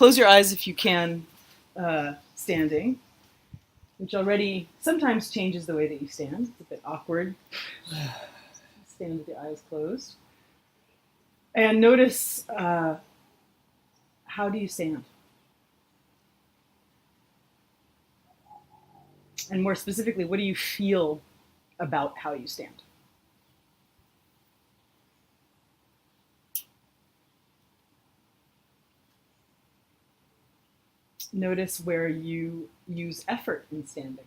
close your eyes if you can, standing, which already sometimes changes the way that you stand. It's a bit awkward. Stand with your eyes closed. And notice, how do you stand? And more specifically, what do you feel about how you stand? Notice where you use effort in standing.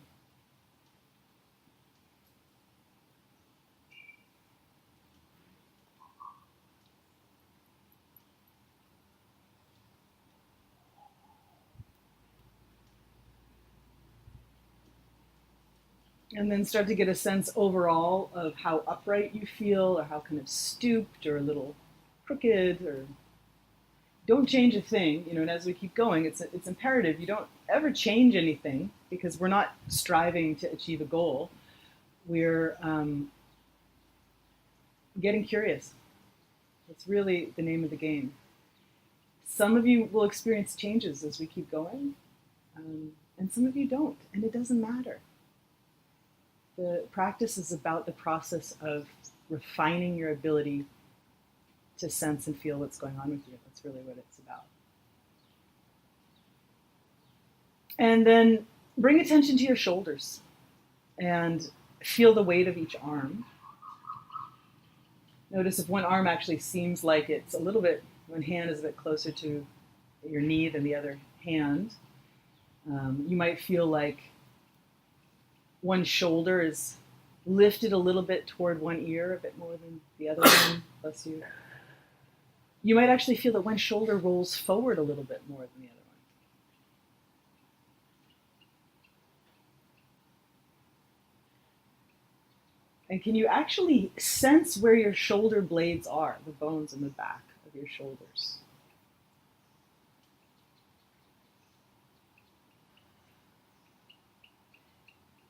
And then start to get a sense overall of how upright you feel, or how kind of stooped or a little crooked, or don't change a thing, and as we keep going, it's imperative you don't ever change anything, because we're not striving to achieve a goal. We're getting curious. It's really the name of the game. Some of you will experience changes as we keep going, and some of you don't, and it doesn't matter. The practice is about the process of refining your ability to sense and feel what's going on with you. That's really what it's about. And then bring attention to your shoulders and feel the weight of each arm. Notice if one arm actually seems like it's a little bit, one hand is a bit closer to your knee than the other hand. You might feel like one shoulder is lifted a little bit toward one ear, a bit more than the other one. Bless you. You might actually feel that one shoulder rolls forward a little bit more than the other one. And can you actually sense where your shoulder blades are, the bones in the back of your shoulders?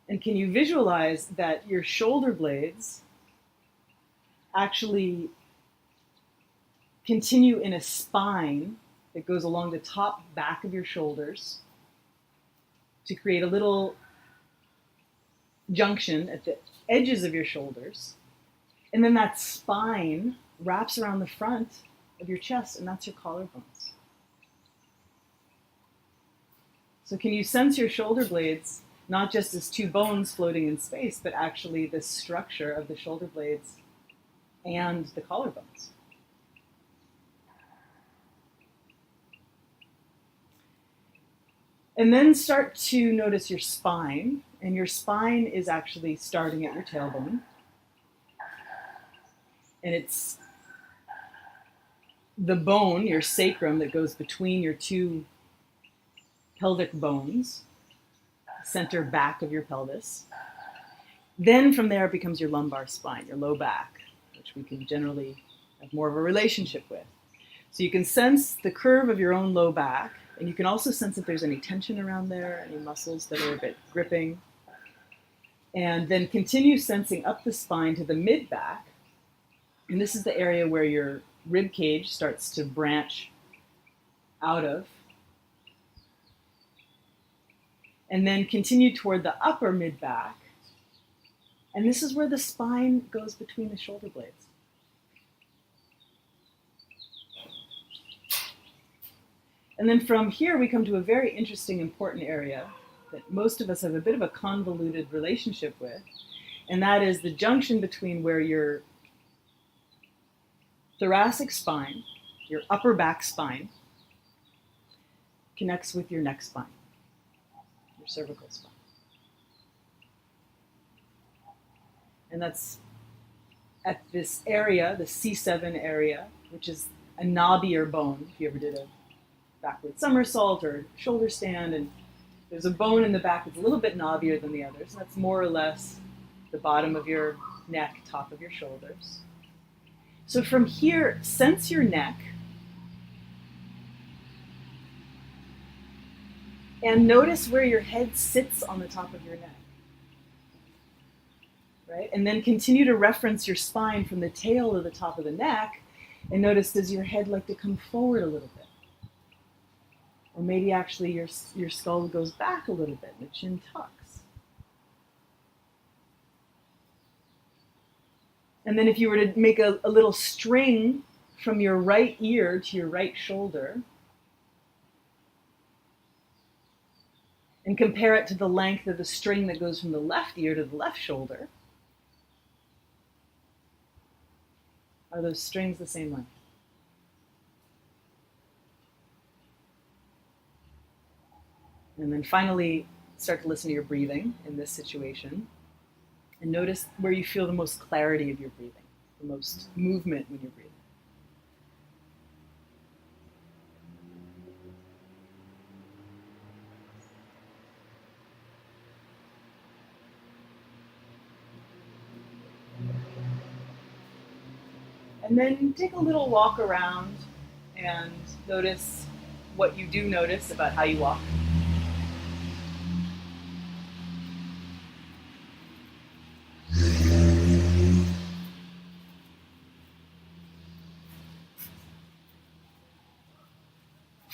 And can you visualize that your shoulder blades actually continue in a spine that goes along the top back of your shoulders to create a little junction at the edges of your shoulders. And then that spine wraps around the front of your chest, and that's your collarbones. So can you sense your shoulder blades not just as two bones floating in space, but actually the structure of the shoulder blades and the collarbones? And then start to notice your spine, and your spine is actually starting at your tailbone. And it's the bone, your sacrum, that goes between your two pelvic bones, center back of your pelvis. Then from there it becomes your lumbar spine, your low back, which we can generally have more of a relationship with. So you can sense the curve of your own low back, and you can also sense if there's any tension around there, any muscles that are a bit gripping. And then continue sensing up the spine to the mid back. And this is the area where your rib cage starts to branch out of. And then continue toward the upper mid back. And this is where the spine goes between the shoulder blades. And then from here we come to a very interesting, important area that most of us have a bit of a convoluted relationship with. And that is the junction between where your thoracic spine, your upper back spine, connects with your neck spine, your cervical spine. And that's at this area, the C7 area, which is a knobbier bone. If you ever did a backward somersault or shoulder stand, and there's a bone in the back that's a little bit knobbier than the others, and that's more or less the bottom of your neck, top of your shoulders. So from here, sense your neck and notice where your head sits on the top of your neck. Right? And then continue to reference your spine from the tail to the top of the neck, and notice, does your head like to come forward a little bit? Or maybe actually your skull goes back a little bit and the chin tucks. And then if you were to make a little string from your right ear to your right shoulder and compare it to the length of the string that goes from the left ear to the left shoulder, are those strings the same length? And then finally, start to listen to your breathing in this situation and notice where you feel the most clarity of your breathing, the most movement when you're breathing. And then take a little walk around and notice what you do notice about how you walk.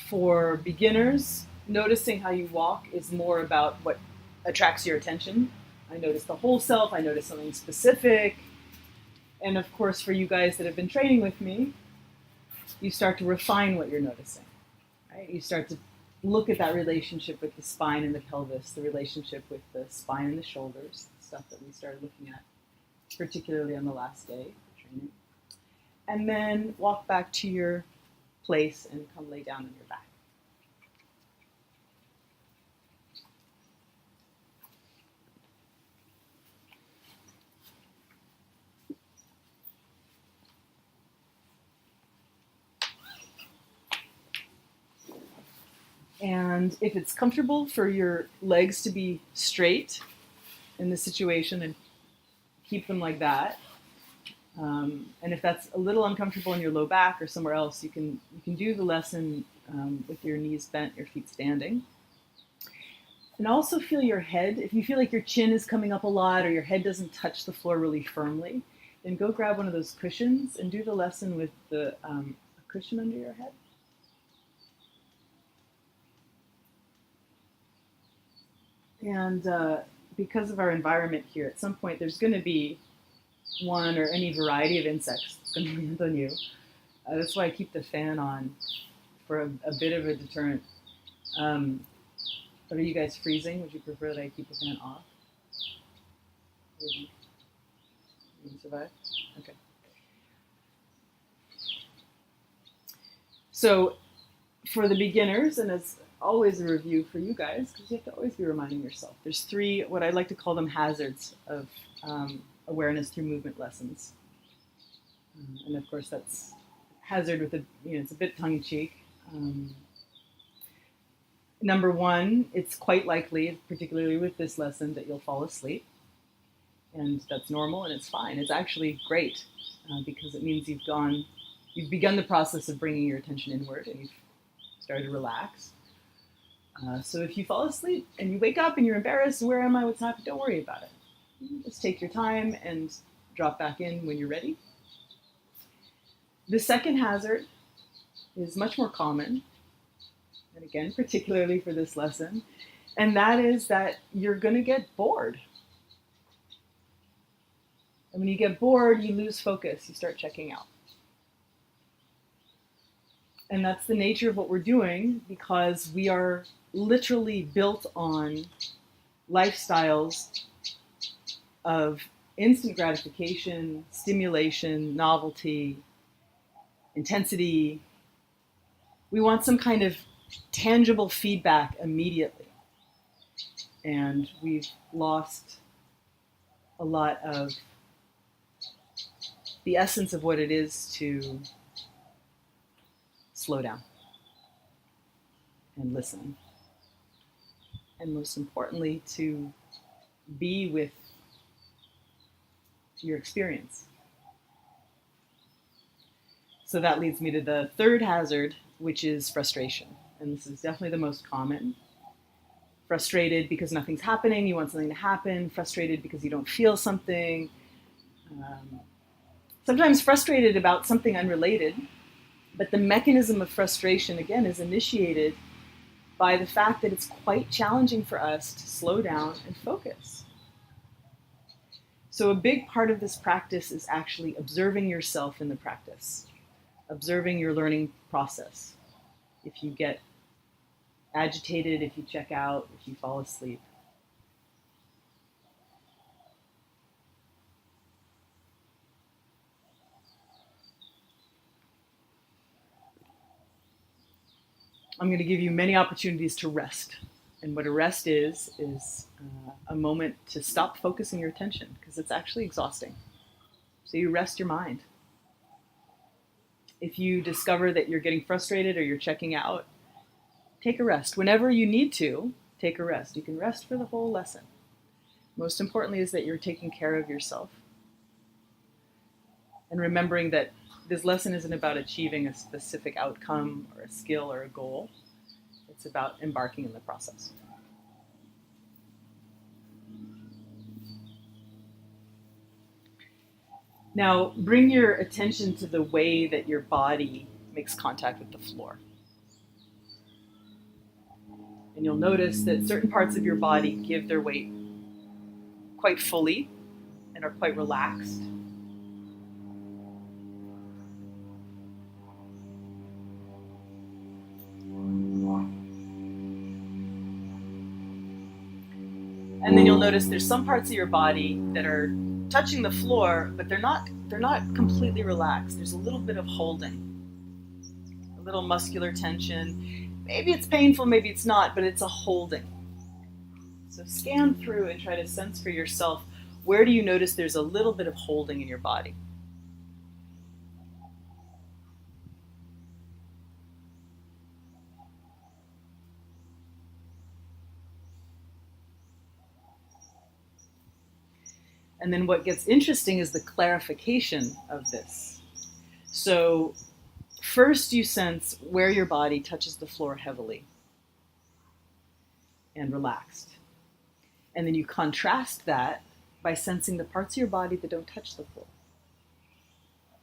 For beginners, noticing how you walk is more about what attracts your attention. I notice the whole self, I notice something specific. And of course, for you guys that have been training with me, you start to refine what you're noticing, right? You start to look at that relationship with the spine and the pelvis, the relationship with the spine and the shoulders, stuff that we started looking at, particularly on the last day of training. And then walk back to your place and come lay down on your back. And if it's comfortable for your legs to be straight in this situation, and keep them like that. And if that's a little uncomfortable in your low back or somewhere else, you can do the lesson with your knees bent, your feet standing. And also feel your head. If you feel like your chin is coming up a lot or your head doesn't touch the floor really firmly, then go grab one of those cushions and do the lesson with the cushion under your head. And because of our environment here, at some point there's going to be one or any variety of insects that's going to land on you. That's why I keep the fan on for a bit of a deterrent. But are you guys freezing? Would you prefer that I keep the fan off? You can survive? Okay. So for the beginners, and as always a review for you guys, because you have to always be reminding yourself, there's three, what I like to call them, hazards of awareness through movement lessons. And of course that's hazard with it's a bit tongue-in-cheek. Number one, it's quite likely, particularly with this lesson, that you'll fall asleep. And that's normal and it's fine. It's actually great because it means you've begun the process of bringing your attention inward and you've started to relax. So if you fall asleep and you wake up and you're embarrassed, where am I, what's happening, don't worry about it. Just take your time and drop back in when you're ready. The second hazard is much more common, and again, particularly for this lesson, and that is that you're going to get bored. And when you get bored, you lose focus, you start checking out. And that's the nature of what we're doing because we are literally built on lifestyles of instant gratification, stimulation, novelty, intensity. We want some kind of tangible feedback immediately. And we've lost a lot of the essence of what it is to slow down and listen. And most importantly, to be with your experience. So that leads me to the third hazard, which is frustration. And this is definitely the most common. Frustrated because nothing's happening, you want something to happen. Frustrated because you don't feel something. Sometimes frustrated about something unrelated. But the mechanism of frustration, again, is initiated by the fact that it's quite challenging for us to slow down and focus. So a big part of this practice is actually observing yourself in the practice, observing your learning process. If you get agitated, if you check out, if you fall asleep. I'm going to give you many opportunities to rest. And what a rest is a moment to stop focusing your attention, because it's actually exhausting. So you rest your mind. If you discover that you're getting frustrated or you're checking out, take a rest. Whenever you need to, take a rest. You can rest for the whole lesson. Most importantly is that you're taking care of yourself. And remembering that this lesson isn't about achieving a specific outcome or a skill or a goal. It's about embarking in the process. Now, bring your attention to the way that your body makes contact with the floor. And you'll notice that certain parts of your body give their weight quite fully and are quite relaxed. And then you'll notice there's some parts of your body that are touching the floor, but they're not completely relaxed. There's a little bit of holding, a little muscular tension. Maybe it's painful, maybe it's not, but it's a holding. So scan through and try to sense for yourself, where do you notice there's a little bit of holding in your body? And then what gets interesting is the clarification of this. So first you sense where your body touches the floor heavily and relaxed. And then you contrast that by sensing the parts of your body that don't touch the floor.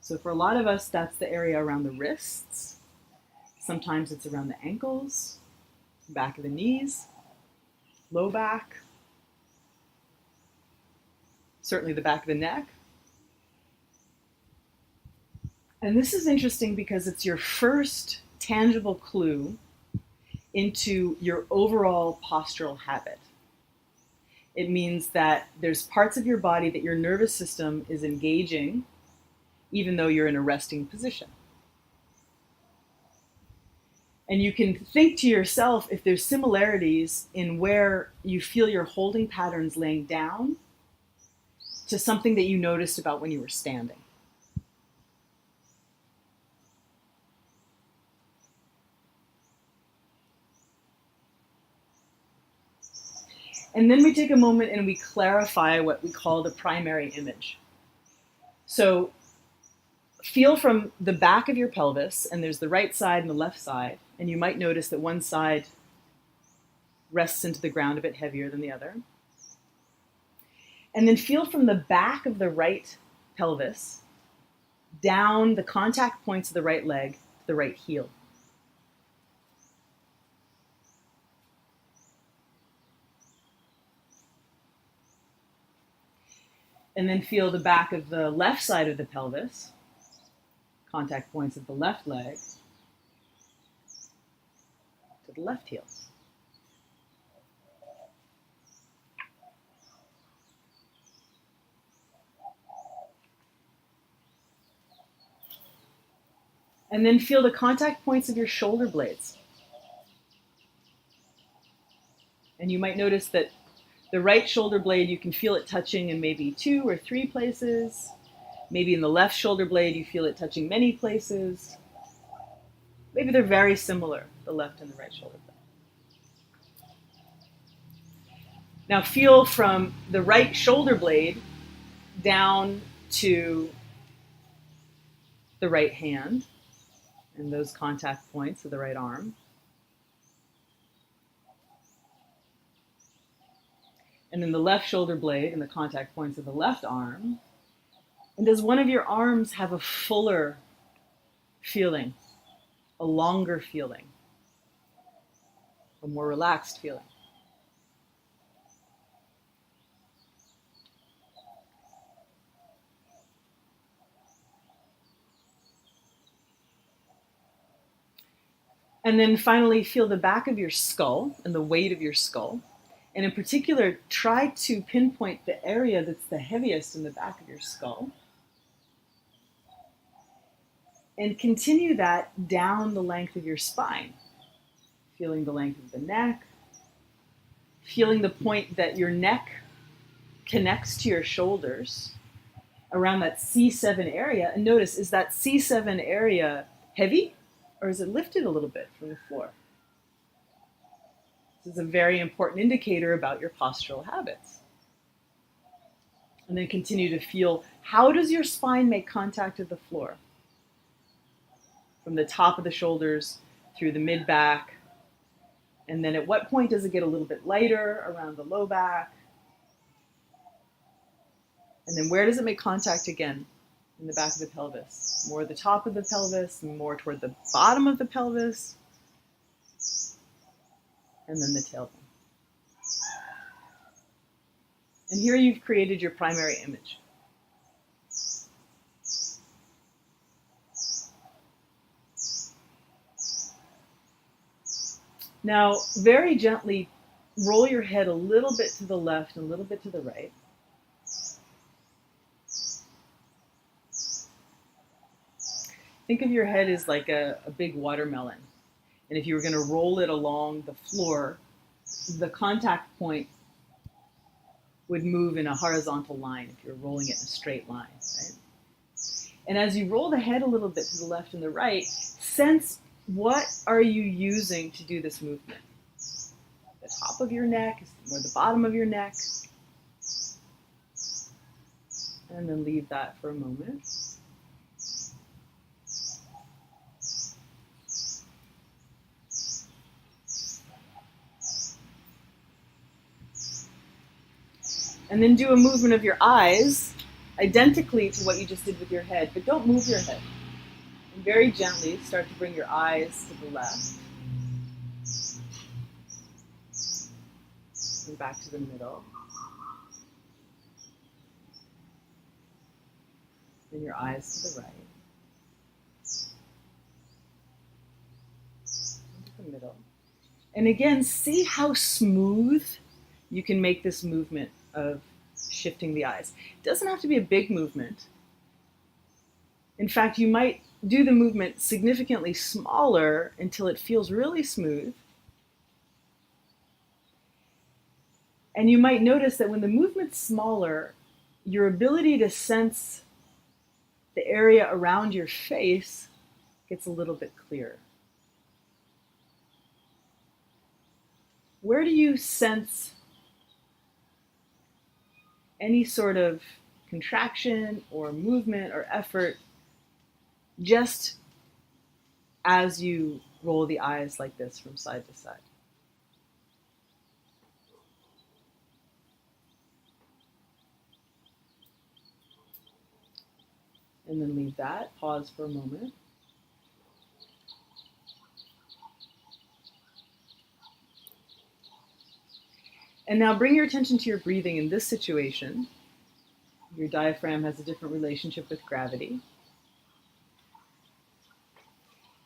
So for a lot of us, that's the area around the wrists. Sometimes it's around the ankles, back of the knees, low back, certainly the back of the neck. And this is interesting because it's your first tangible clue into your overall postural habit. It means that there's parts of your body that your nervous system is engaging even though you're in a resting position. And you can think to yourself if there's similarities in where you feel your holding patterns laying down to something that you noticed about when you were standing. And then we take a moment and we clarify what we call the primary image. So feel from the back of your pelvis, and there's the right side and the left side, and you might notice that one side rests into the ground a bit heavier than the other. And then feel from the back of the right pelvis down the contact points of the right leg to the right heel. And then feel the back of the left side of the pelvis, contact points of the left leg to the left heel. And then feel the contact points of your shoulder blades. And you might notice that the right shoulder blade, you can feel it touching in maybe 2 or 3 places. Maybe in the left shoulder blade, you feel it touching many places. Maybe they're very similar, the left and the right shoulder blade. Now feel from the right shoulder blade down to the right hand and those contact points of the right arm. And then the left shoulder blade and the contact points of the left arm. And does one of your arms have a fuller feeling, a longer feeling? a more relaxed feeling. And then finally, feel the back of your skull and the weight of your skull. And in particular, try to pinpoint the area that's the heaviest in the back of your skull. And continue that down the length of your spine, feeling the length of the neck, feeling the point that your neck connects to your shoulders around that C7 area. And notice, is that C7 area heavy or is it lifted a little bit from the floor? This is a very important indicator about your postural habits. And then continue to feel, how does your spine make contact with the floor? From the top of the shoulders through the mid-back. And then at what point does it get a little bit lighter around the low back? And then where does it make contact again? In the back of the pelvis. More the top of the pelvis, more toward the bottom of the pelvis. And then the tailbone. And here you've created your primary image. Now, very gently roll your head a little bit to the left and a little bit to the right. Think of your head as like a big watermelon. And if you were going to roll it along the floor, the contact point would move in a horizontal line if you're rolling it in a straight line, right? And as you roll the head a little bit to the left and the right, sense, what are you using to do this movement? The top of your neck, or the bottom of your neck. And then leave that for a moment. And then do a movement of your eyes, identically to what you just did with your head, but don't move your head. And very gently start to bring your eyes to the left. And back to the middle. And your eyes to the right. Into the middle. And again, see how smooth you can make this movement of shifting the eyes. It doesn't have to be a big movement. In fact, you might do the movement significantly smaller until it feels really smooth. And you might notice that when the movement's smaller, your ability to sense the area around your face gets a little bit clearer. Where do you sense any sort of contraction or movement or effort just as you roll the eyes like this from side to side? And then leave that, pause for a moment. And now bring your attention to your breathing in this situation. Your diaphragm has a different relationship with gravity.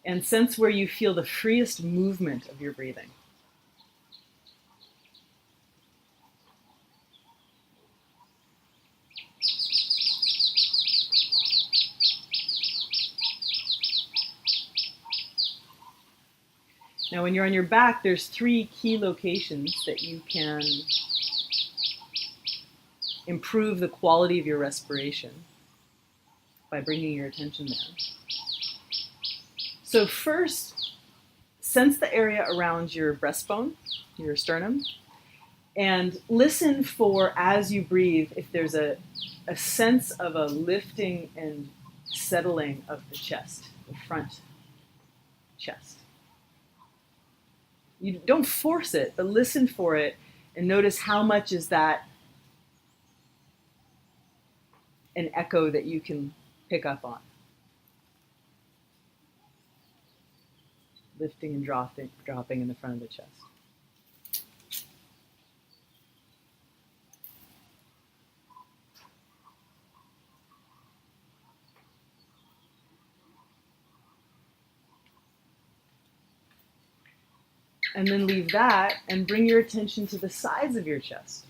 And sense where you feel the freest movement of your breathing. Now, when you're on your back, there's 3 key locations that you can improve the quality of your respiration by bringing your attention there. So first, sense the area around your breastbone, your sternum, and listen for, as you breathe, if there's a sense of a lifting and settling of the chest, the front chest. You don't force it, but listen for it and notice how much is that an echo that you can pick up on. Lifting and dropping in the front of the chest. And then leave that and bring your attention to the sides of your chest.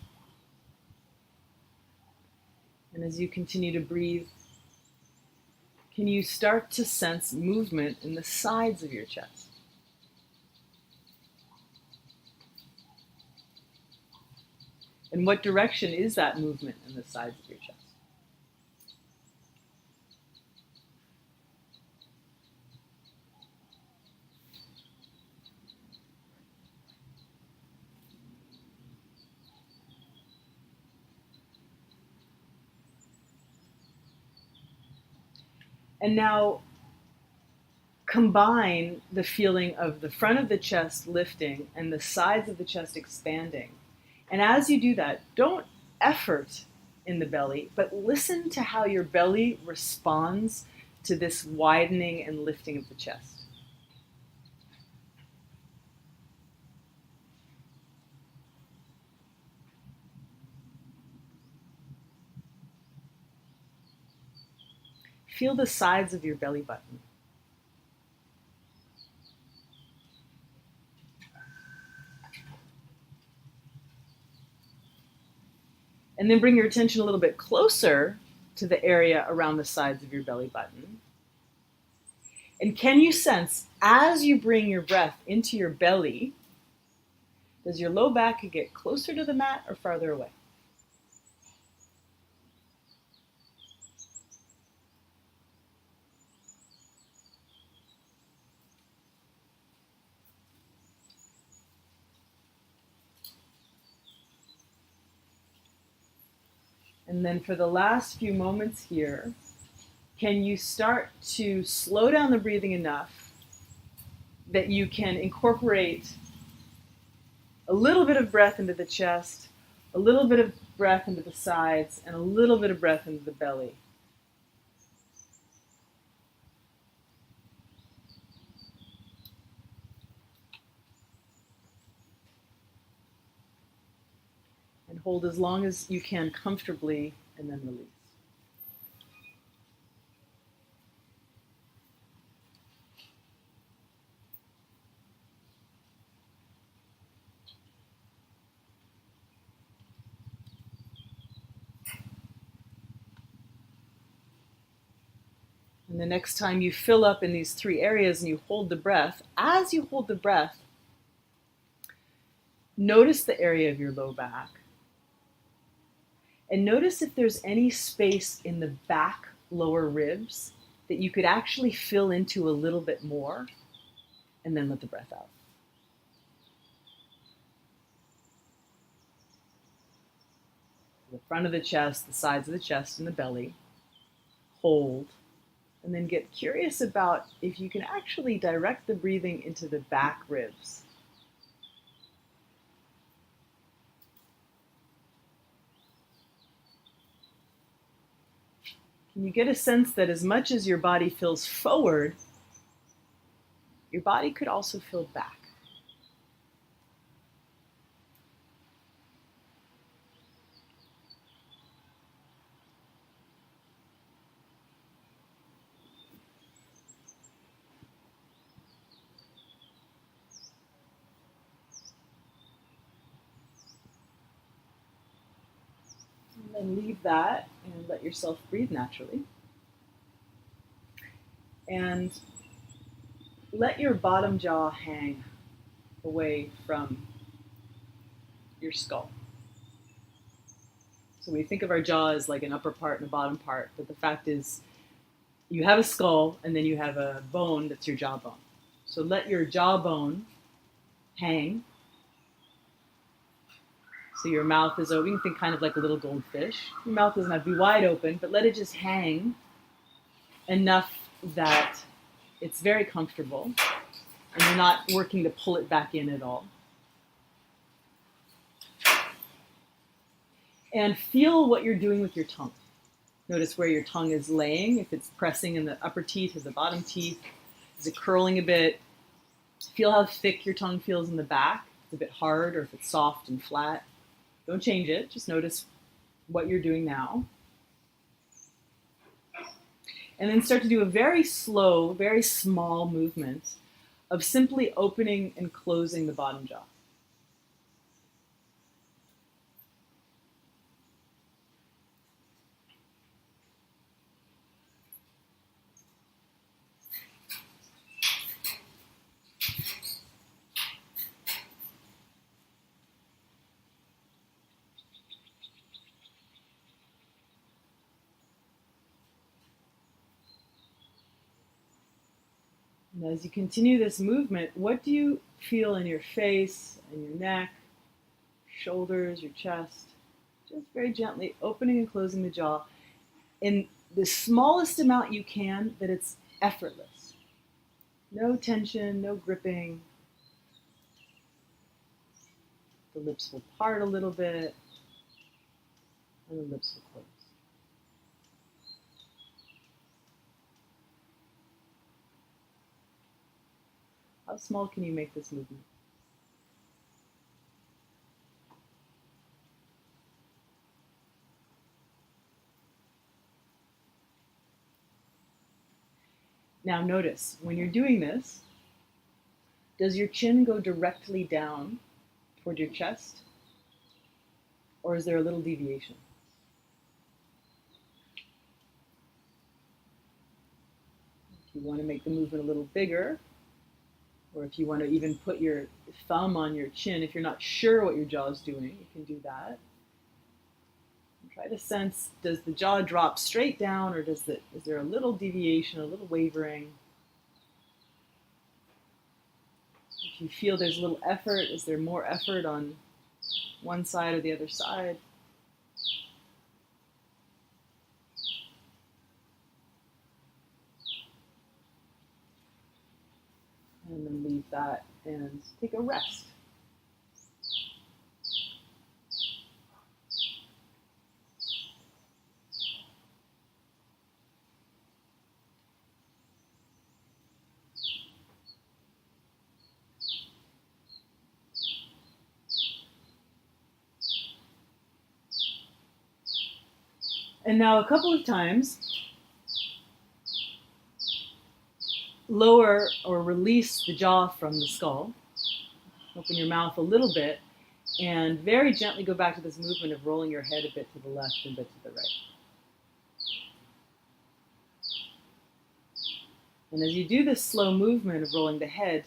And as you continue to breathe, can you start to sense movement in the sides of your chest? And what direction is that movement in the sides of your chest? And now combine the feeling of the front of the chest lifting and the sides of the chest expanding. And as you do that, don't effort in the belly, but listen to how your belly responds to this widening and lifting of the chest. Feel the sides of your belly button. And then bring your attention a little bit closer to the area around the sides of your belly button. And can you sense, as you bring your breath into your belly, does your low back get closer to the mat or farther away? And then for the last few moments here, can you start to slow down the breathing enough that you can incorporate a little bit of breath into the chest, a little bit of breath into the sides, and a little bit of breath into the belly? And hold as long as you can comfortably, and then release. And the next time you fill up in these three areas and you hold the breath, as you hold the breath, notice the area of your low back. And notice if there's any space in the back lower ribs that you could actually fill into a little bit more, and then let the breath out. The front of the chest, the sides of the chest, and the belly. Hold. And then get curious about if you can actually direct the breathing into the back ribs. Can you get a sense that as much as your body feels forward, your body could also feel back? And leave that and let yourself breathe naturally. And let your bottom jaw hang away from your skull. So we think of our jaw as like an upper part and a bottom part, but the fact is you have a skull and then you have a bone that's your jawbone. So let your jawbone hang. So your mouth is open. You can think kind of like a little goldfish. Your mouth doesn't have to be wide open, but let it just hang enough that it's very comfortable and you're not working to pull it back in at all. And feel what you're doing with your tongue. Notice where your tongue is laying, if it's pressing in the upper teeth or the bottom teeth. Is it curling a bit? Feel how thick your tongue feels in the back. If it's a bit hard or if it's soft and flat. Don't change it. Just notice what you're doing now. And then start to do a very slow, very small movement of simply opening and closing the bottom jaw. And as you continue this movement, what do you feel in your face, in your neck, shoulders, your chest? Just very gently opening and closing the jaw in the smallest amount you can, that it's effortless. No tension, no gripping. The lips will part a little bit, and the lips will close. How small can you make this movement? Now notice, when you're doing this, does your chin go directly down toward your chest? Or is there a little deviation? If you want to make the movement a little bigger, or if you want to even put your thumb on your chin, if you're not sure what your jaw is doing, you can do that. And try to sense, does the jaw drop straight down, or is there a little deviation, a little wavering? If you feel there's a little effort, is there more effort on one side or the other side? And then leave that and take a rest. And now a couple of times, lower or release the jaw from the skull. Open your mouth a little bit, and very gently go back to this movement of rolling your head a bit to the left and a bit to the right. And as you do this slow movement of rolling the head,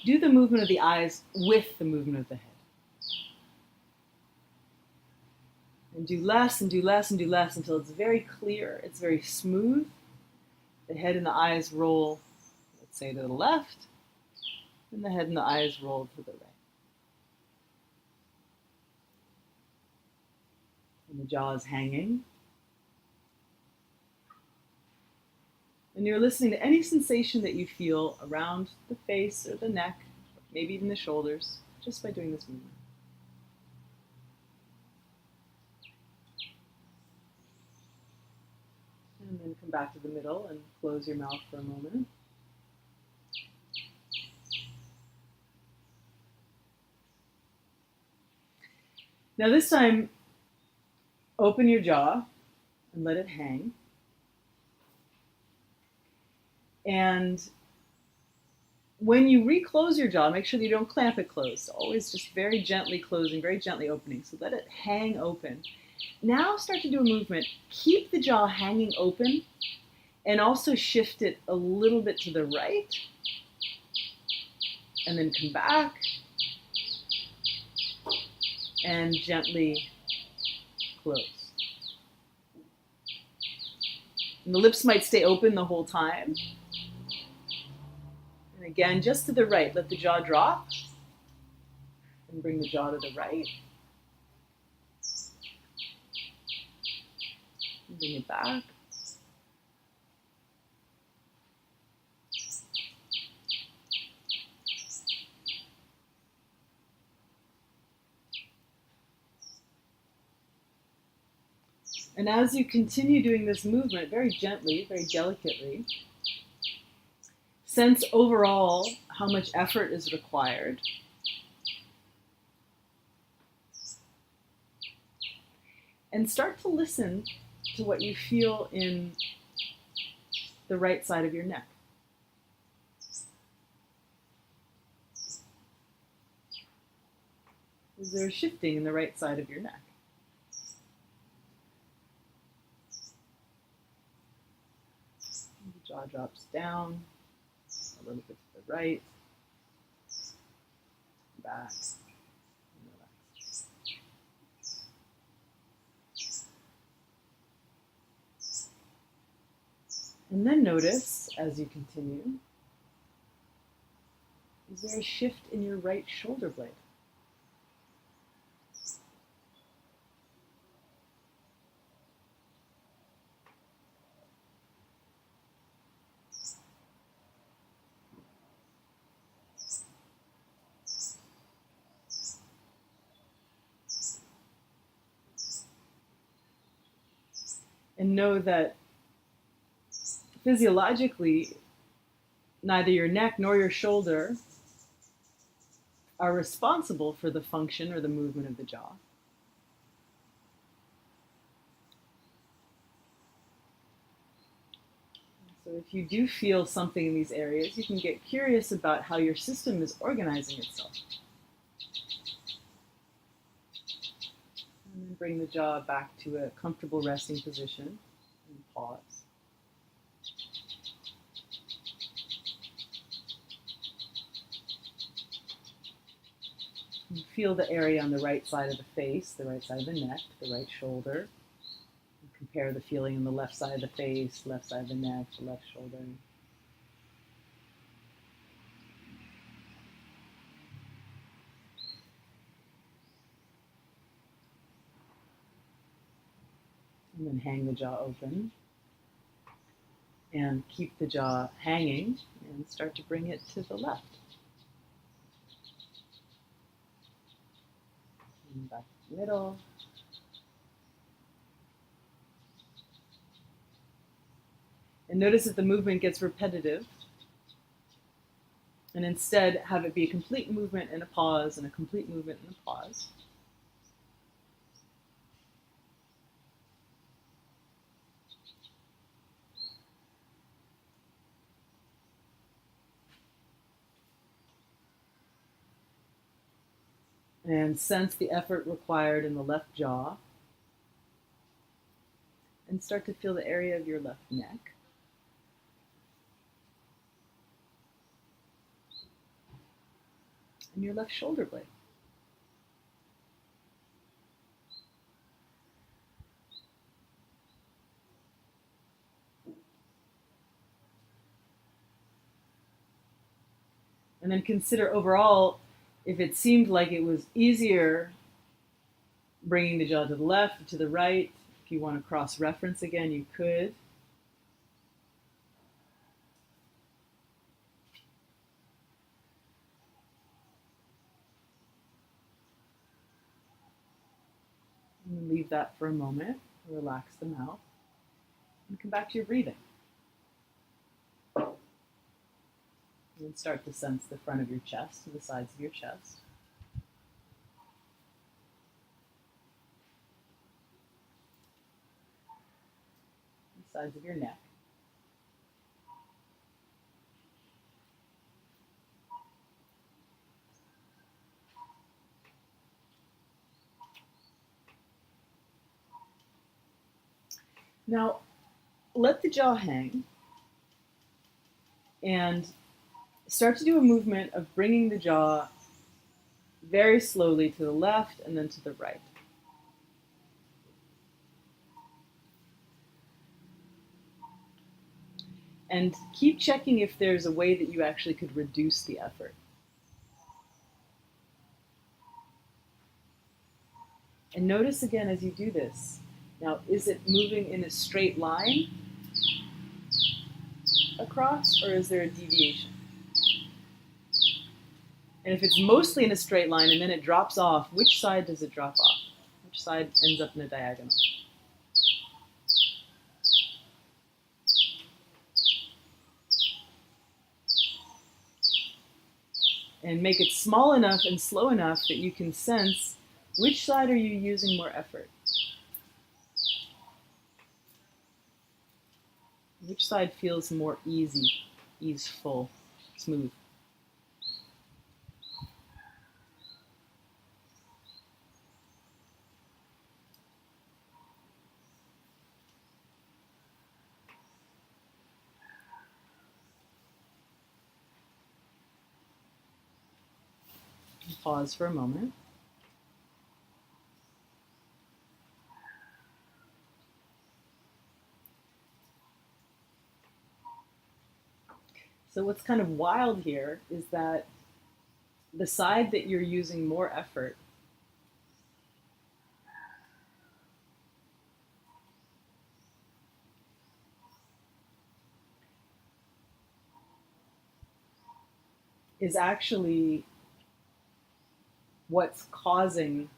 do the movement of the eyes with the movement of the head. And do less and do less and do less until it's very clear, it's very smooth. The head and the eyes roll, let's say, to the left, and the head and the eyes roll to the right. And the jaw is hanging. And you're listening to any sensation that you feel around the face or the neck, maybe even the shoulders, just by doing this movement. And then come back to the middle and close your mouth for a moment. Now this time, open your jaw and let it hang. And when you reclose your jaw, make sure that you don't clamp it closed. Always just very gently closing, very gently opening. So let it hang open. Now start to do a movement. Keep the jaw hanging open and also shift it a little bit to the right. And then come back and gently close. And the lips might stay open the whole time. And again, just to the right, let the jaw drop and bring the jaw to the right. And bring it back. And as you continue doing this movement, very gently, very delicately, sense overall how much effort is required. And start to listen to what you feel in the right side of your neck. Is there a shifting in the right side of your neck? The jaw drops down a little bit to the right, back, and relax. And then notice, as you continue, is there a shift in your right shoulder blade? And know that physiologically, neither your neck nor your shoulder are responsible for the function or the movement of the jaw. So if you do feel something in these areas, you can get curious about how your system is organizing itself. And then bring the jaw back to a comfortable resting position and pause. And feel the area on the right side of the face, the right side of the neck, the right shoulder. And compare the feeling on the left side of the face, left side of the neck, the left shoulder. And then hang the jaw open. And keep the jaw hanging and start to bring it to the left. And back to the middle. And notice that the movement gets repetitive. And instead have it be a complete movement and a pause and a complete movement and a pause. And sense the effort required in the left jaw. And start to feel the area of your left neck. And your left shoulder blade. And then consider overall, if it seemed like it was easier bringing the jaw to the left or to the right. If you want to cross-reference again, you could. And leave that for a moment. Relax the mouth. And come back to your breathing. And start to sense the front of your chest, the sides of your chest. The sides of your neck. Now, let the jaw hang and start to do a movement of bringing the jaw very slowly to the left and then to the right. And keep checking if there's a way that you actually could reduce the effort. And notice again as you do this. Now, is it moving in a straight line across, or is there a deviation? And if it's mostly in a straight line and then it drops off, which side does it drop off? Which side ends up in a diagonal? And make it small enough and slow enough that you can sense which side are you using more effort. Which side feels more easy, easeful, smooth? pause for a moment. So what's kind of wild here is that the side that you're using more effort is actually what's causing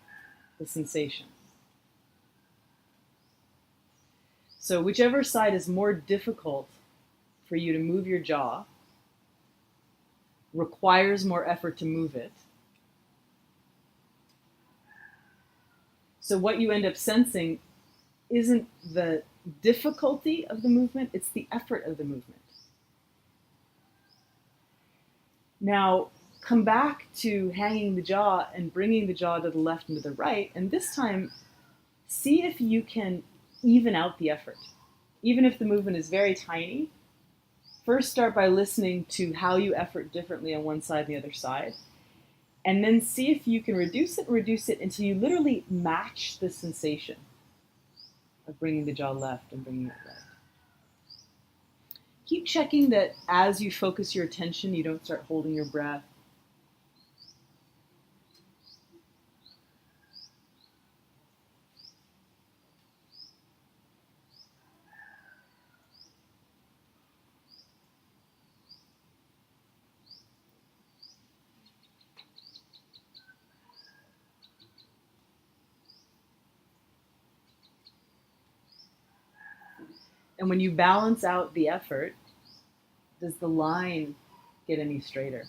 the sensation. So whichever side is more difficult for you to move your jaw, requires more effort to move it. So what you end up sensing isn't the difficulty of the movement, it's the effort of the movement. Now, come back to hanging the jaw and bringing the jaw to the left and to the right, and this time, see if you can even out the effort. Even if the movement is very tiny, first start by listening to how you effort differently on one side and the other side, and then see if you can reduce it until you literally match the sensation of bringing the jaw left and bringing it right. Keep checking that as you focus your attention, you don't start holding your breath. And when you balance out the effort, does the line get any straighter?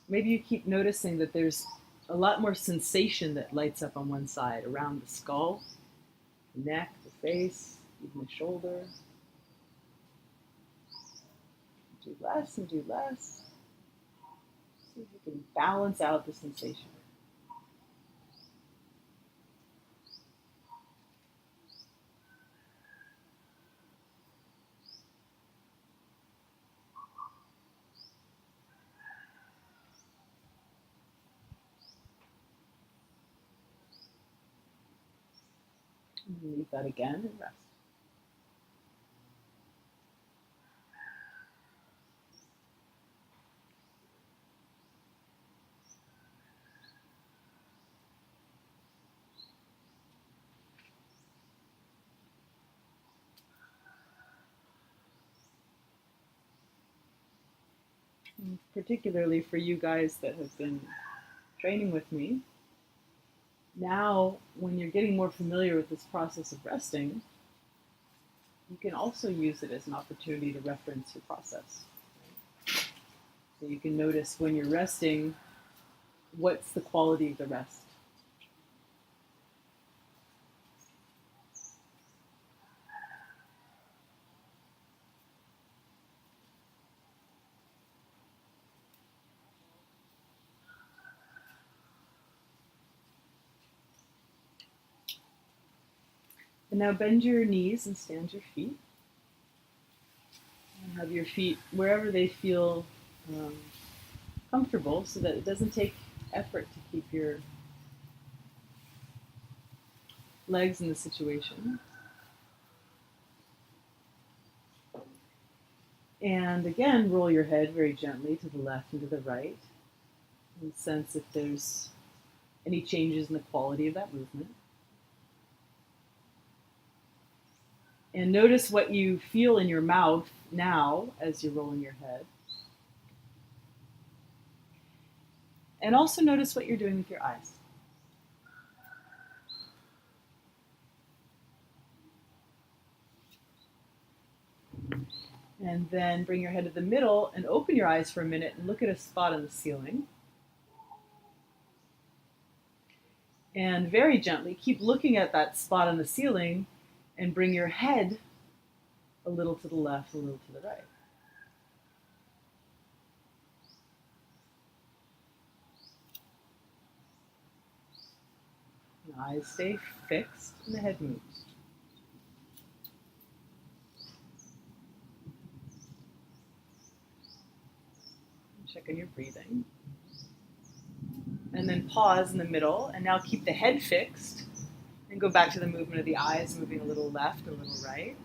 Maybe you keep noticing that there's a lot more sensation that lights up on one side, around the skull, the neck, the face, even the shoulder. Do less and do less. See if you can balance out the sensation. And leave that again and rest. And particularly for you guys that have been training with me, now when you're getting more familiar with this process of resting, you can also use it as an opportunity to reference your process. So you can notice when you're resting, what's the quality of the rest? And now bend your knees and stand your feet. And have your feet wherever they feel comfortable so that it doesn't take effort to keep your legs in the situation. And again, roll your head very gently to the left and to the right and sense if there's any changes in the quality of that movement. And notice what you feel in your mouth now as you're rolling your head. And also notice what you're doing with your eyes. And then bring your head to the middle and open your eyes for a minute and look at a spot on the ceiling. And very gently keep looking at that spot on the ceiling and bring your head a little to the left, a little to the right. The eyes stay fixed and the head moves. Check on your breathing. And then pause in the middle, and now keep the head fixed, and go back to the movement of the eyes, moving a little left, a little right.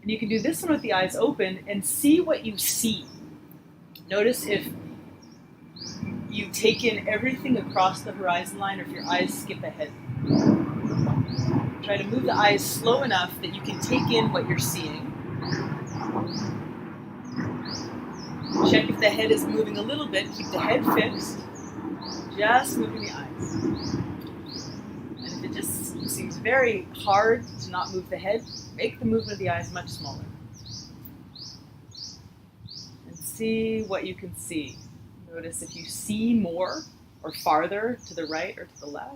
And you can do this one with the eyes open and see what you see. Notice if you take in everything across the horizon line or if your eyes skip ahead. Try to move the eyes slow enough that you can take in what you're seeing. Check if the head is moving a little bit. Keep the head fixed. Just moving the eyes. And if it just seems very hard to not move the head, make the movement of the eyes much smaller. And see what you can see. Notice if you see more or farther to the right or to the left.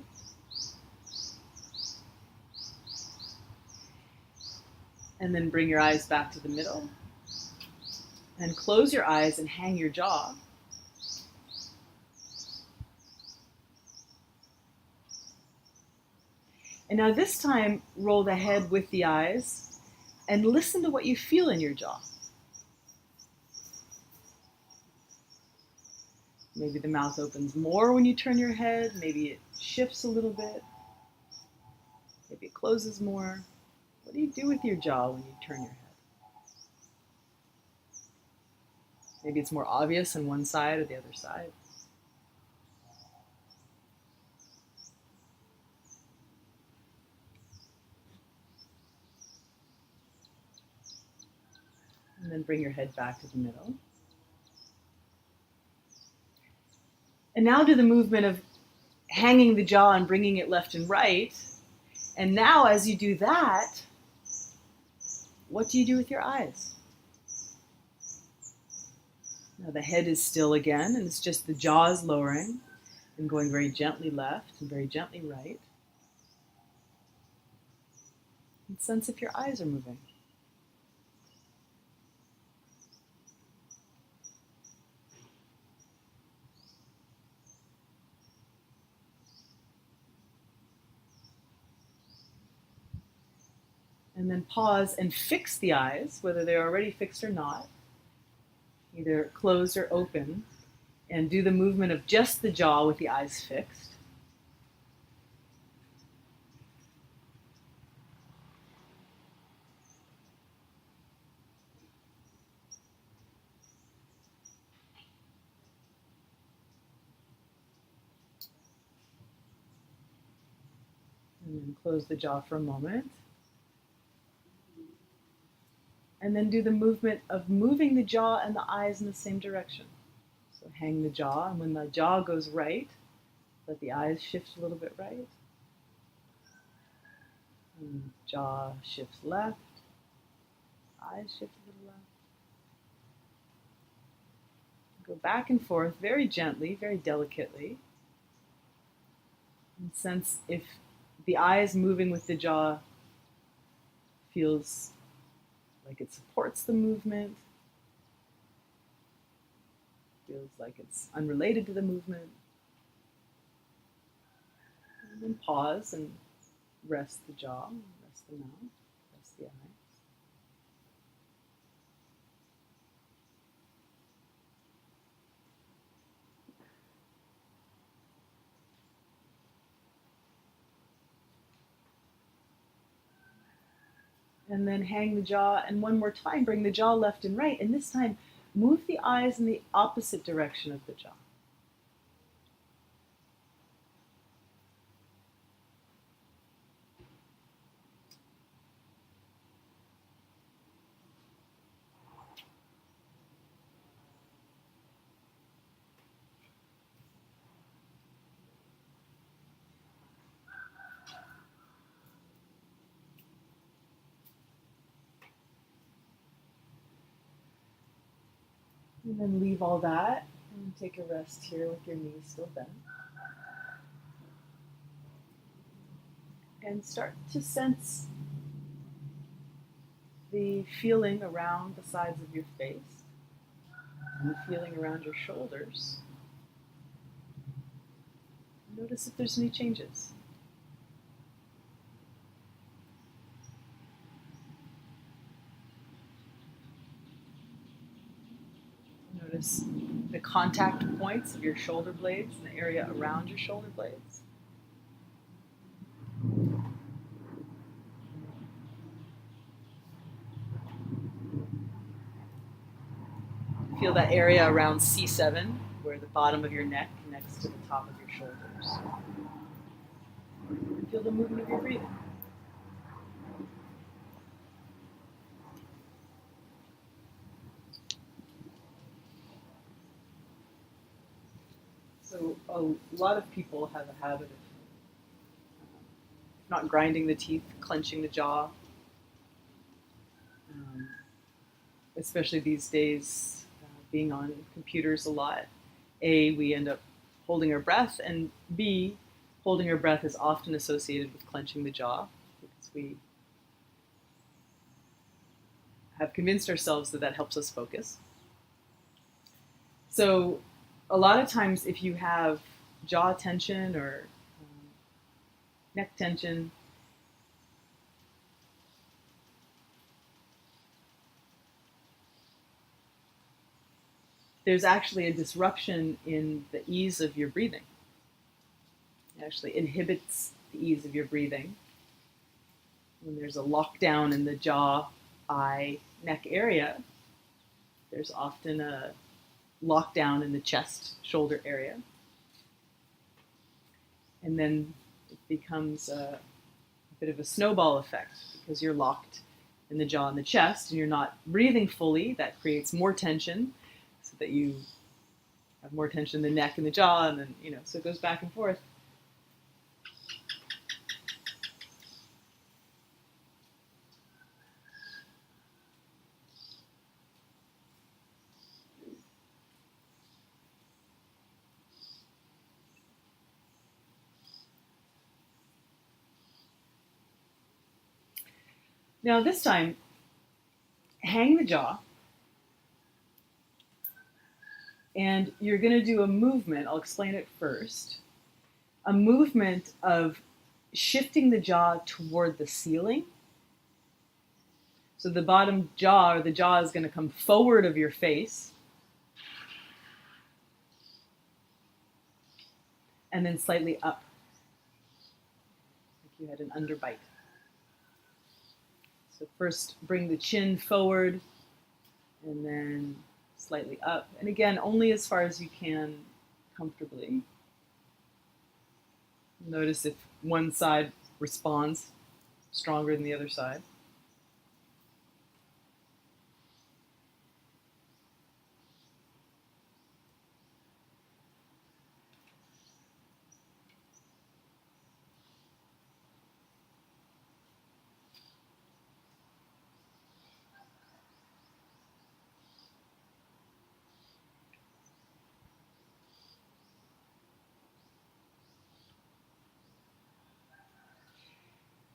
And then bring your eyes back to the middle. And close your eyes and hang your jaw. And now this time, roll the head with the eyes and listen to what you feel in your jaw. Maybe the mouth opens more when you turn your head. Maybe it shifts a little bit. Maybe it closes more. What do you do with your jaw when you turn your head? Maybe it's more obvious on one side or the other side. And then bring your head back to the middle. And now do the movement of hanging the jaw and bringing it left and right. And now as you do that, what do you do with your eyes? Now the head is still again, and it's just the jaw is lowering and going very gently left and very gently right. And sense if your eyes are moving. And then pause and fix the eyes, whether they're already fixed or not, either closed or open, and do the movement of just the jaw with the eyes fixed. And then close the jaw for a moment. And then do the movement of moving the jaw and the eyes in the same direction. So hang the jaw, and when the jaw goes right, let the eyes shift a little bit right. And jaw shifts left, eyes shift a little left. Go back and forth very gently, very delicately. And sense if the eyes moving with the jaw feels like it supports the movement, feels like it's unrelated to the movement. And then pause and rest the jaw, rest the mouth, rest the eyes. And then hang the jaw, and one more time, bring the jaw left and right, and this time move the eyes in the opposite direction of the jaw. And then leave all that and take a rest here with your knees still bent. And start to sense the feeling around the sides of your face and the feeling around your shoulders. Notice if there's any changes. Notice the contact points of your shoulder blades and the area around your shoulder blades. Feel that area around C7, where the bottom of your neck connects to the top of your shoulders. Feel the movement of your breathing. So a lot of people have a habit of not grinding the teeth, clenching the jaw. Especially these days, being on computers a lot. A, we end up holding our breath, and B, holding our breath is often associated with clenching the jaw because we have convinced ourselves that that helps us focus. So a lot of times if you have jaw tension or neck tension, there's actually a disruption in the ease of your breathing. It actually inhibits the ease of your breathing. When there's a lockdown in the jaw, eye, neck area, there's often a lockdown in the chest, shoulder area. And then it becomes a bit of a snowball effect because you're locked in the jaw and the chest and you're not breathing fully. That creates more tension so that you have more tension in the neck and the jaw, and then, so it goes back and forth. Now this time, hang the jaw, and you're going to do a movement. I'll explain it first. A movement of shifting the jaw toward the ceiling. So the bottom jaw, or the jaw, is going to come forward of your face, and then slightly up, like you had an underbite. So first bring the chin forward, and then slightly up. And again, only as far as you can comfortably. Notice if one side responds stronger than the other side.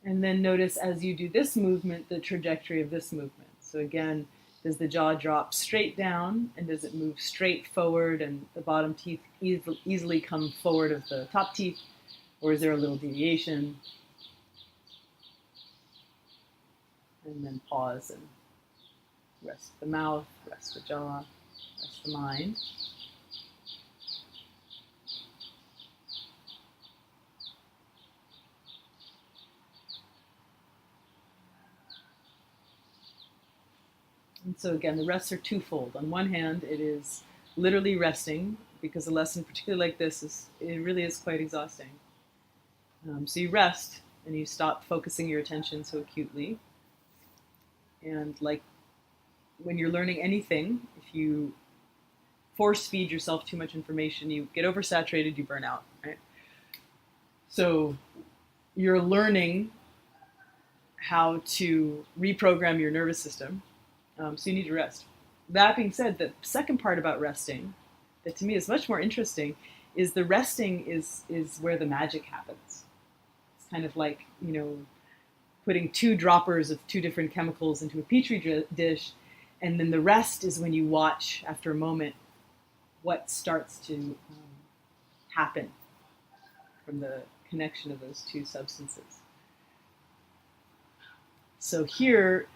And then notice as you do this movement, the trajectory of this movement. So again, does the jaw drop straight down, and does it move straight forward and the bottom teeth easily come forward of the top teeth, or is there a little deviation? And then pause and rest the mouth, rest the jaw, rest the mind. And so again, the rests are twofold. On one hand, it is literally resting, because a lesson particularly like this it really is quite exhausting. So you rest and you stop focusing your attention so acutely. And like when you're learning anything, if you force feed yourself too much information, you get oversaturated, you burn out, right? So you're learning how to reprogram your nervous system. So you need to rest. That being said, the second part about resting, that to me is much more interesting, is the resting is where the magic happens. It's kind of like, putting 2 droppers of 2 different chemicals into a petri dish, and then the rest is when you watch, after a moment, what starts to happen from the connection of those 2 substances. So here,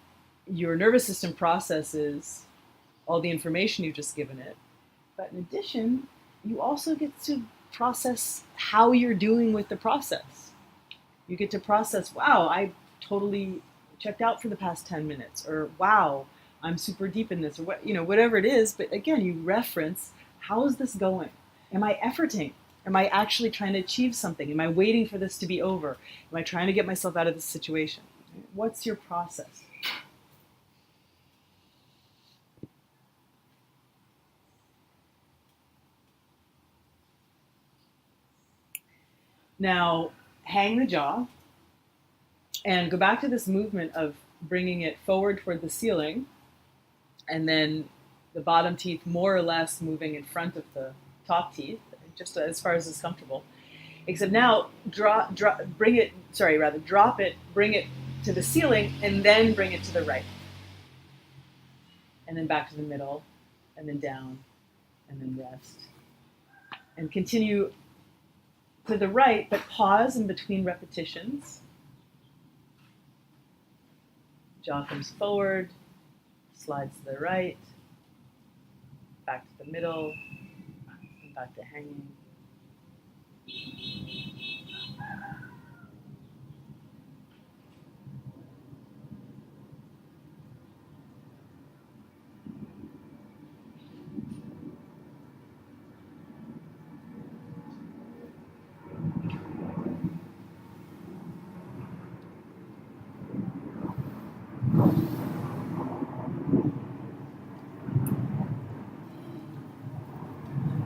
your nervous system processes all the information you've just given it, But in addition, you also get to process how you're doing with the process. You get to process, wow, I totally checked out for the past 10 minutes, or wow, I'm super deep in this, or what, whatever it is. But again, you reference, how is this going? Am I efforting? Am I actually trying to achieve something? Am I waiting for this to be over? Am I trying to get myself out of this situation? What's your process? Now, hang the jaw and go back to this movement of bringing it forward toward the ceiling, and then the bottom teeth more or less moving in front of the top teeth, just as far as is comfortable. Except now, drop it, bring it to the ceiling, and then bring it to the right. And then back to the middle, and then down, and then rest. And continue to the right, but pause in between repetitions. Jaw comes forward, slides to the right, back to the middle, and back to hanging.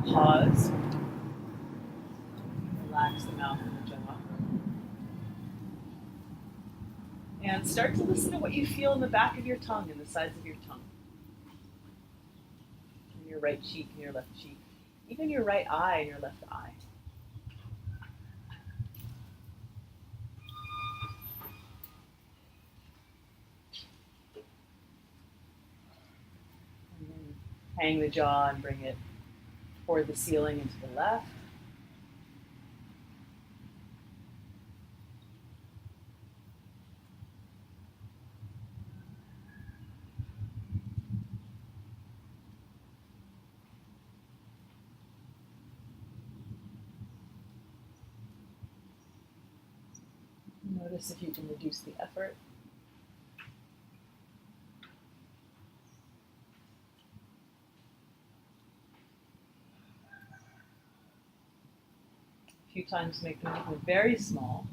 Pause. Relax the mouth and the jaw. And start to listen to what you feel in the back of your tongue and the sides of your tongue. In your right cheek and your left cheek. Even your right eye and your left eye. And then hang the jaw and bring it toward the ceiling and to the left. Notice if you can reduce the effort. A few times make the movement very small.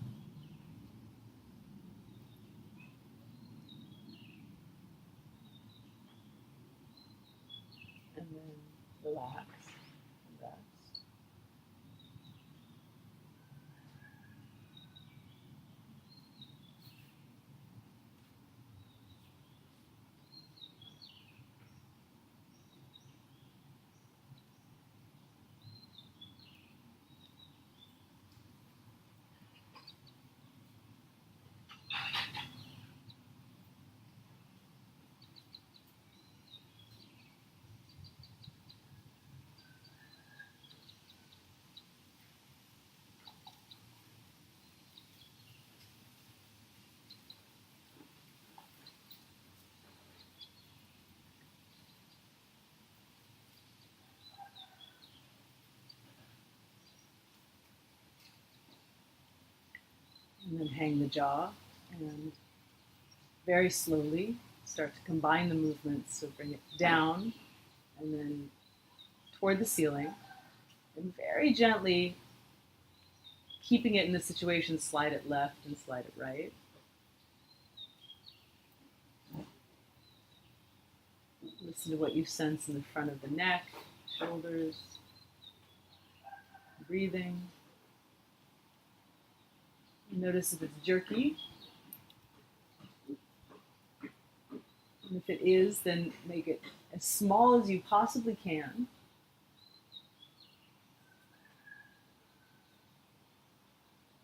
And then relax and rest. And then hang the jaw and very slowly start to combine the movements. So bring it down and then toward the ceiling. And very gently, keeping it in the situation, slide it left and slide it right. Listen to what you sense in the front of the neck, shoulders, breathing. Notice if it's jerky. And if it is, then make it as small as you possibly can.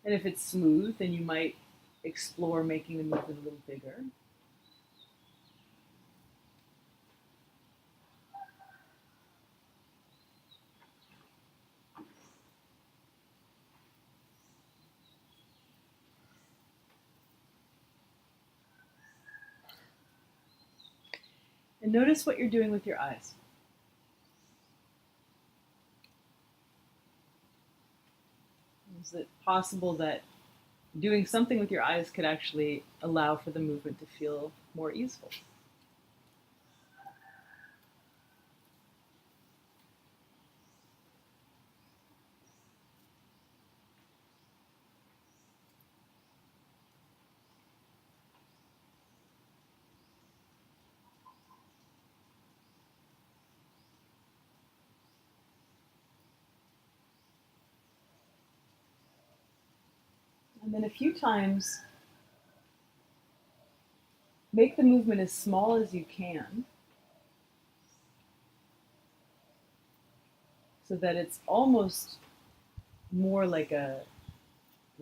And if it's smooth, then you might explore making the movement a little bigger. And notice what you're doing with your eyes. Is it possible that doing something with your eyes could actually allow for the movement to feel more easeful? And then a few times, make the movement as small as you can so that it's almost more like a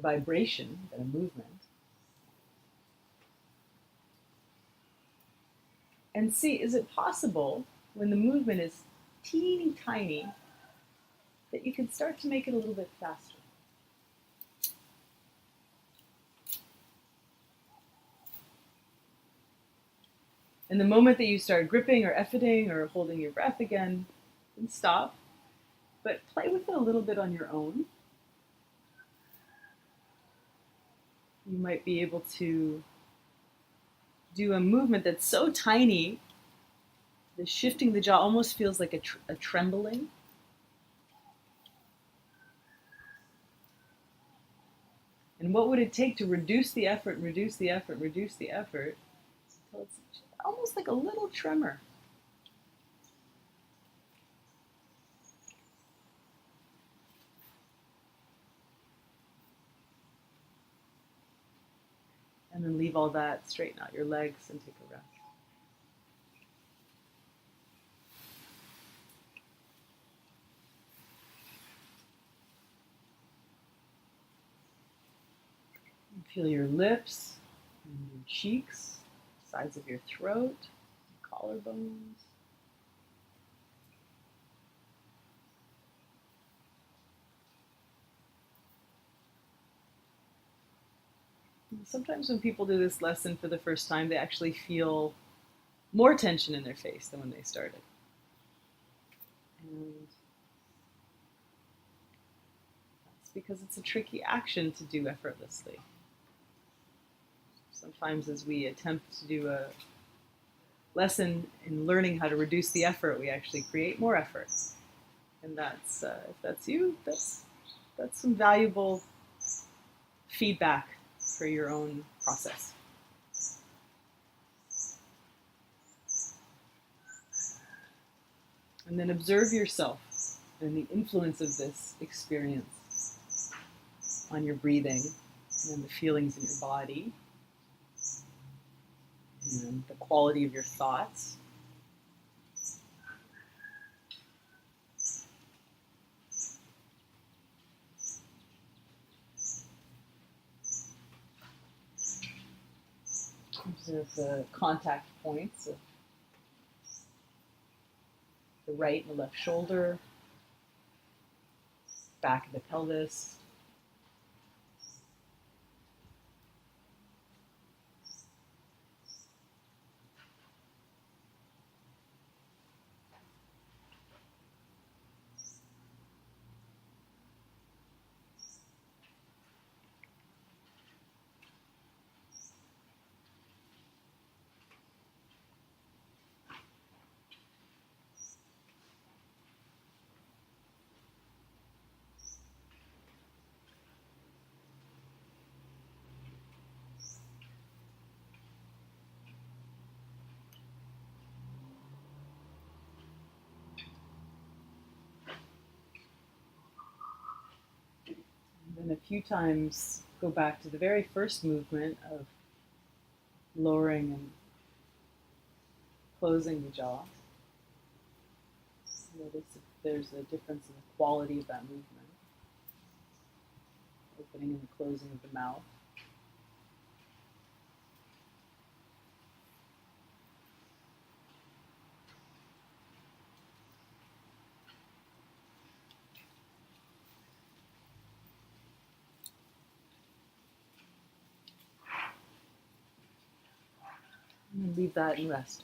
vibration than a movement. And see, is it possible when the movement is teeny tiny that you can start to make it a little bit faster? And the moment that you start gripping or efforting or holding your breath again, then stop. But play with it a little bit on your own. You might be able to do a movement that's so tiny that shifting the jaw almost feels like a trembling. And what would it take to reduce the effort, reduce the effort, reduce the effort until it's almost like a little tremor? And then leave all that, straighten out your legs, and take a rest. Feel your lips and your cheeks, sides of your throat, collarbones. And sometimes when people do this lesson for the first time, they actually feel more tension in their face than when they started. And that's because it's a tricky action to do effortlessly. Sometimes as we attempt to do a lesson in learning how to reduce the effort, we actually create more effort. And that's, if that's you, that's some valuable feedback for your own process. And then observe yourself and the influence of this experience on your breathing and the feelings in your body and the quality of your thoughts. Observe the contact points of the right and the left shoulder, back of the pelvis. And a few times go back to the very first movement of lowering and closing the jaw. Notice if there's a difference in the quality of that movement. Opening and closing of the mouth. And leave that and rest.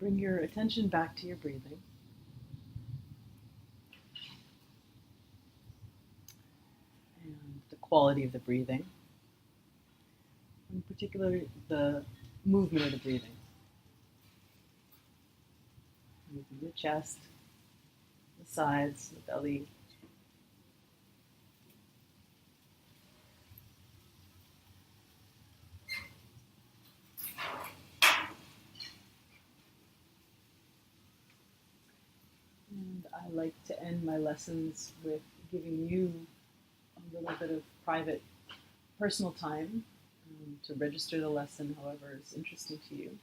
bring your attention back to your breathing. And the quality of the breathing. In particular, the movement of the breathing. Moving the chest, the sides, the belly. And I like to end my lessons with giving you a little bit of private, personal time to register the lesson, however is interesting to you.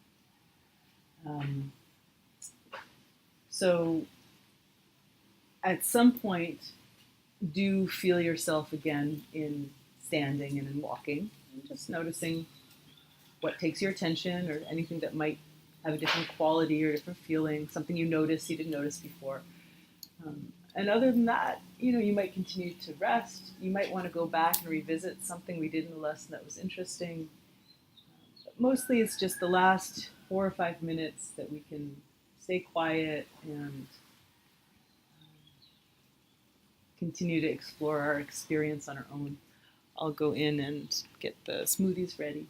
So at some point, do feel yourself again in standing and in walking, and just noticing what takes your attention or anything that might have a different quality or different feeling, something you notice you didn't notice before. And other than that, you might continue to rest. You might want to go back and revisit something we did in the lesson that was interesting. But mostly it's just the last 4 or 5 minutes that we can stay quiet and continue to explore our experience on our own. I'll go in and get the smoothies ready.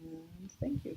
And thank you.